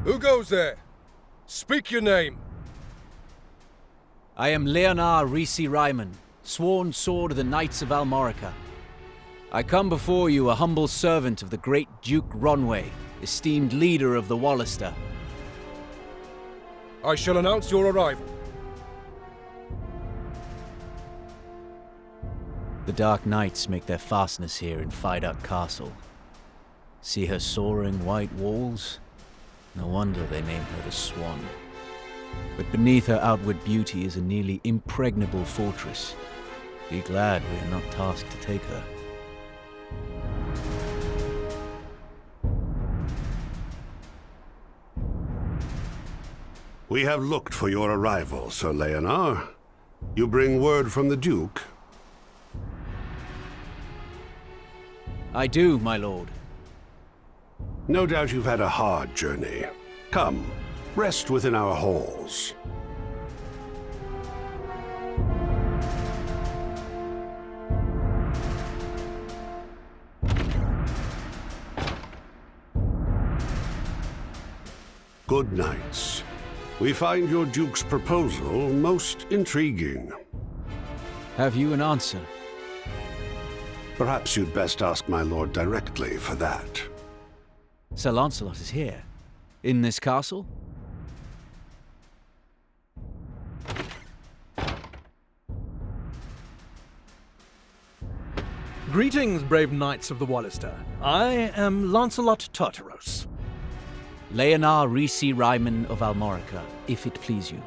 Who goes there? Speak your name. I am Leonard Rhys-Ryman, sworn sword of the Knights of Almorica. I come before you a humble servant of the great Duke Ronway, esteemed leader of the Wallister. I shall announce your arrival. The Dark Knights make their fastness here in Phidoch Castle. See her soaring white walls? No wonder they name her the Swan. But beneath her outward beauty is a nearly impregnable fortress. Be glad we are not tasked to take her. We have looked for your arrival, Sir Leonard. You bring word from the Duke? I do, my lord. No doubt you've had a hard journey. Come, rest within our halls. Good nights. We find your Duke's proposal most intriguing. Have you an answer? Perhaps you'd best ask my lord directly for that. Sir Lancelot is here. In this castle? Greetings, brave knights of the Wallister. I am Lancelot Tartaros. Leonard Rhys-Ryman of Almorica, if it please you.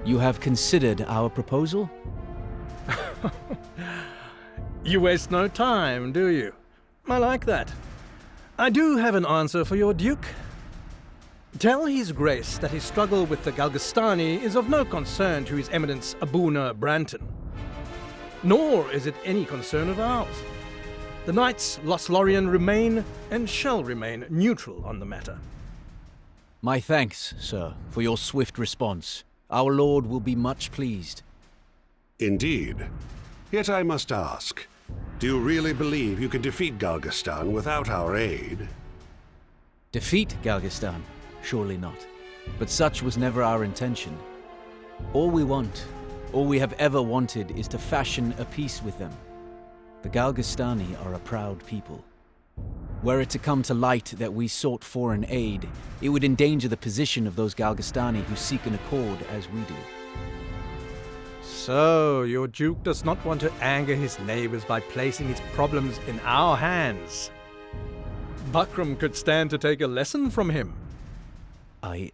You have considered our proposal? You waste no time, do you? I like that. I do have an answer for your Duke. Tell His Grace that his struggle with the Galgastani is of no concern to His Eminence Abuna Branton. Nor is it any concern of ours. The Knights Lothlorien remain and shall remain neutral on the matter. My thanks, sir, for your swift response. Our lord will be much pleased. Indeed. Yet I must ask, do you really believe you can defeat Galgastan without our aid? Defeat Galgastan? Surely not. But such was never our intention. All we want, all we have ever wanted, is to fashion a peace with them. The Galgastani are a proud people. Were it to come to light that we sought foreign aid, it would endanger the position of those Galgastani who seek an accord as we do. So, your Duke does not want to anger his neighbors by placing his problems in our hands. Buckram could stand to take a lesson from him. I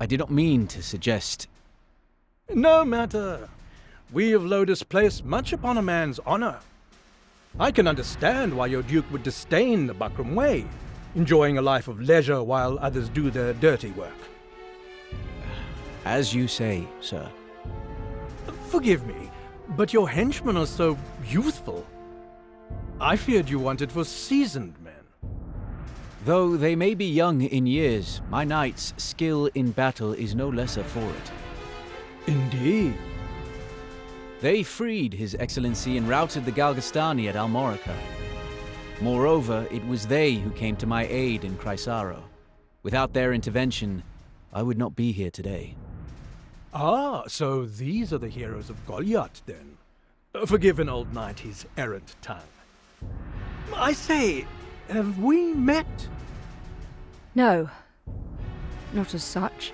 did not mean to suggest... No matter. We of Lodus place much upon a man's honor. I can understand why your Duke would disdain the Buckram way, enjoying a life of leisure while others do their dirty work. As you say, sir. Forgive me, but your henchmen are so youthful. I feared you wanted for seasoned men. Though they may be young in years, my knight's skill in battle is no lesser for it. Indeed. They freed His Excellency and routed the Galgastani at Almorica. Moreover, it was they who came to my aid in Chrysaro. Without their intervention, I would not be here today. Ah, so these are the heroes of Goliath, then. Forgive an old knight his errant tongue. I say, have we met? No, not as such.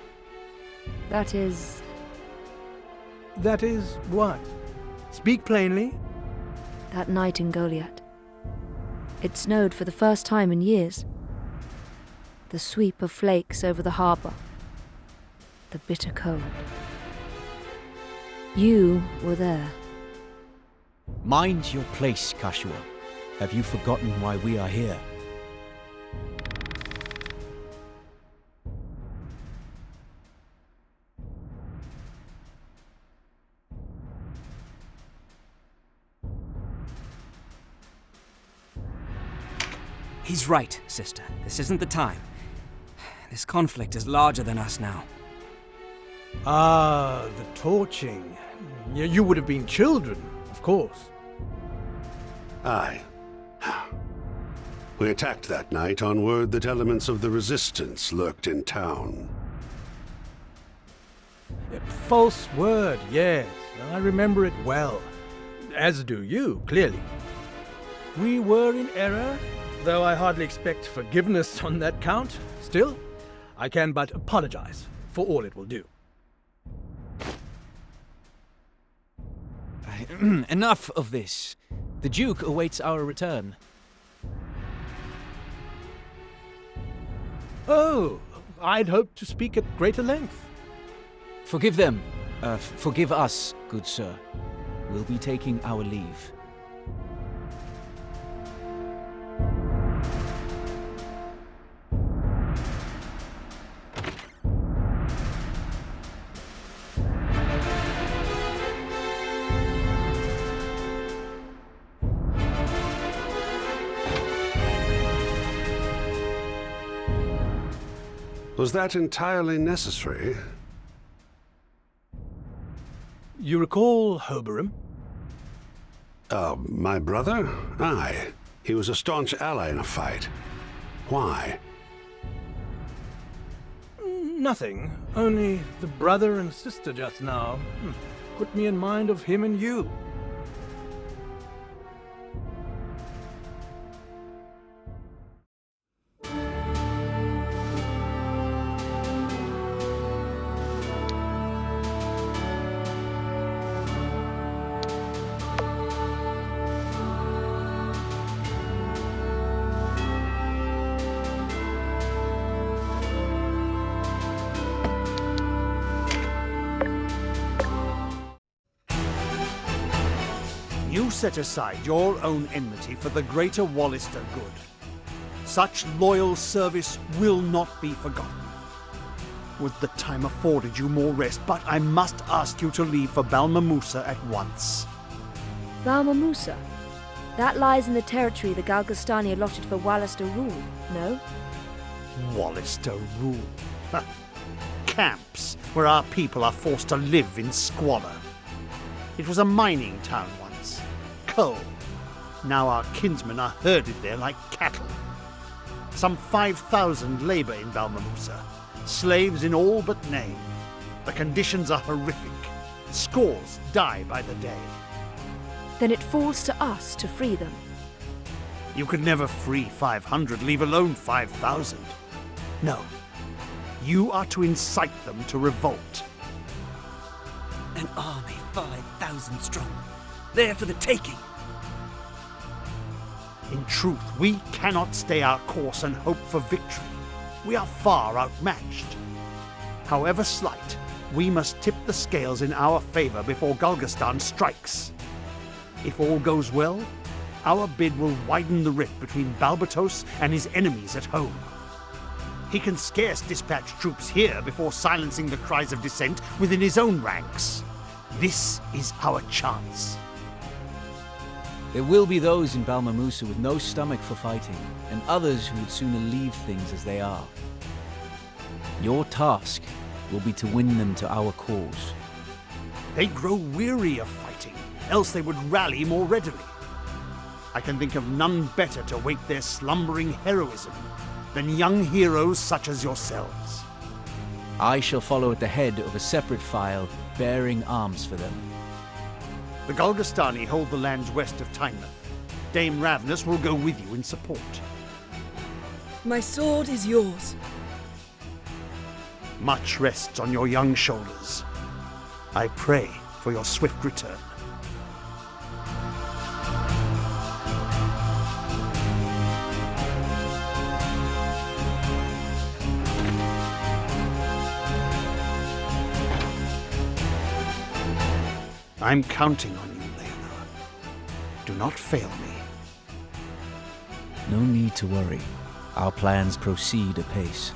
That is... That is what? Speak plainly. that night in Goliath. It snowed for the first time in years. The sweep of flakes over the harbour. The bitter cold. You were there. Mind your place, Kashua. Have you forgotten why we are here? He's right, sister. This isn't the time. This conflict is larger than us now. Ah, the torching. You would have been children, of course. Aye. We attacked that night on word that elements of the Resistance lurked in town. False word, yes. I remember it well. As do you, clearly. We were in error, though I hardly expect forgiveness on that count. Still, I can but apologize for all it will do. Enough of this. The Duke awaits our return. Oh, I'd hoped to speak at greater length. Forgive them. Forgive us, good sir. We'll be taking our leave. Was that entirely necessary? You recall Hoberim? My brother? Aye. He was a staunch ally in a fight. Why? Nothing. Only the brother and sister just now. Put me in mind of him and you. You set aside your own enmity for the greater Wallister good. Such loyal service will not be forgotten. Would the time afforded you more rest, but I must ask you to leave for Balmamusa at once. Balmamusa? That lies in the territory the Galgastani allotted for Wallister rule, no? Wallister rule? Camps where our people are forced to live in squalor. It was a mining town once. Coal. Now our kinsmen are herded there like cattle. Some 5,000 labor in Balmamusa. Slaves in all but name. The conditions are horrific. Scores die by the day. Then it falls to us to free them. You could never free 500, leave alone 5,000. No. You are to incite them to revolt. An army 5,000 strong. There for the taking. In truth, we cannot stay our course and hope for victory. We are far outmatched. However slight, we must tip the scales in our favor before Galgastan strikes. If all goes well, our bid will widen the rift between Balbatos and his enemies at home. He can scarce dispatch troops here before silencing the cries of dissent within his own ranks. This is our chance. There will be those in Balmamusa with no stomach for fighting, and others who would sooner leave things as they are. Your task will be to win them to our cause. They grow weary of fighting, else they would rally more readily. I can think of none better to wake their slumbering heroism than young heroes such as yourselves. I shall follow at the head of a separate file, bearing arms for them. The Galgastani hold the lands west of Tynemouth. Dame Ravnus will go with you in support. My sword is yours. Much rests on your young shoulders. I pray for your swift return. I'm counting on you, Leonor. Do not fail me. No need to worry. Our plans proceed apace.